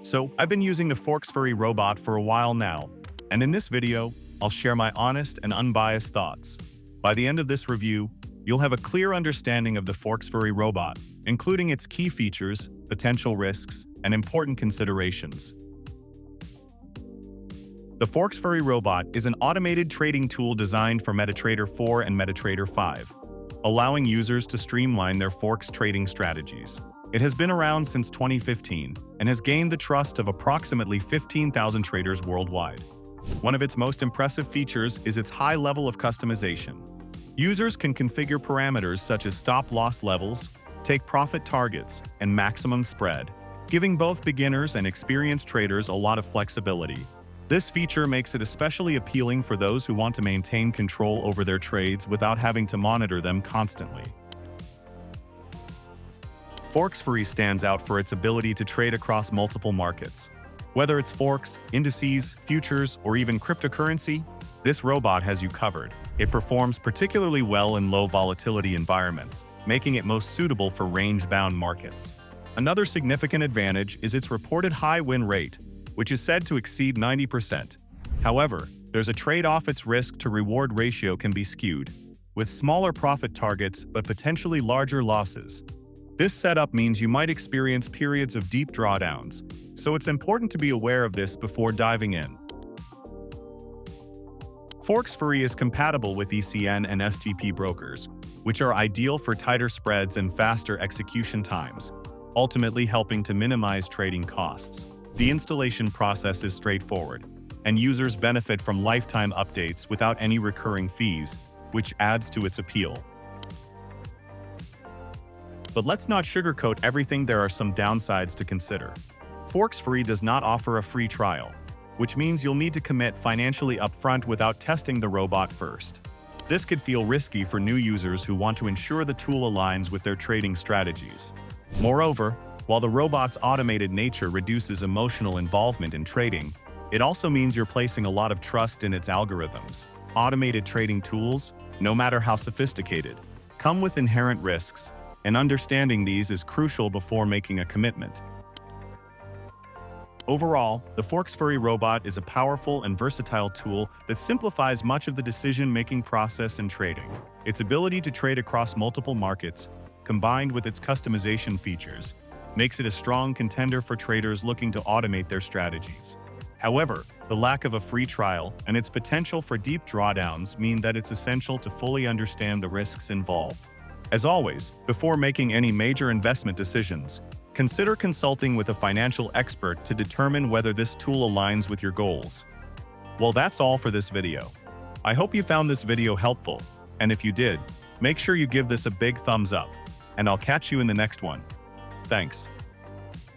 So, I've been using the Forex Fury robot for a while now, and in this video, I'll share my honest and unbiased thoughts. By the end of this review, you'll have a clear understanding of the Forex Fury robot, including its key features, potential risks, and important considerations. The Forex Fury robot is an automated trading tool designed for MetaTrader 4 and MetaTrader 5, allowing users to streamline their Forex trading strategies. It has been around since 2015 and has gained the trust of approximately 15,000 traders worldwide. One of its most impressive features is its high level of customization. Users can configure parameters such as stop-loss levels, take profit targets, and maximum spread, giving both beginners and experienced traders a lot of flexibility. This feature makes it especially appealing for those who want to maintain control over their trades without having to monitor them constantly. Forex Fury stands out for its ability to trade across multiple markets. Whether it's Forex, indices, futures, or even cryptocurrency, this robot has you covered. It performs particularly well in low volatility environments, making it most suitable for range-bound markets. Another significant advantage is its reported high win rate, which is said to exceed 90%. However, there's a trade-off: its risk-to-reward ratio can be skewed, with smaller profit targets but potentially larger losses. This setup means you might experience periods of deep drawdowns, so it's important to be aware of this before diving in. Forex Fury is compatible with ECN and STP brokers, which are ideal for tighter spreads and faster execution times, ultimately helping to minimize trading costs. The installation process is straightforward, and users benefit from lifetime updates without any recurring fees, which adds to its appeal. But let's not sugarcoat everything. There are some downsides to consider. Forex Fury does not offer a free trial, which means you'll need to commit financially upfront without testing the robot first. This could feel risky for new users who want to ensure the tool aligns with their trading strategies. Moreover, while the robot's automated nature reduces emotional involvement in trading, it also means you're placing a lot of trust in its algorithms. Automated trading tools, no matter how sophisticated, come with inherent risks, and understanding these is crucial before making a commitment. Overall, the Forex Fury robot is a powerful and versatile tool that simplifies much of the decision-making process in trading. Its ability to trade across multiple markets, combined with its customization features, makes it a strong contender for traders looking to automate their strategies. However, the lack of a free trial and its potential for deep drawdowns mean that it's essential to fully understand the risks involved. As always, before making any major investment decisions, consider consulting with a financial expert to determine whether this tool aligns with your goals. Well, that's all for this video. I hope you found this video helpful, and if you did, make sure you give this a big thumbs up, and I'll catch you in the next one. Thanks.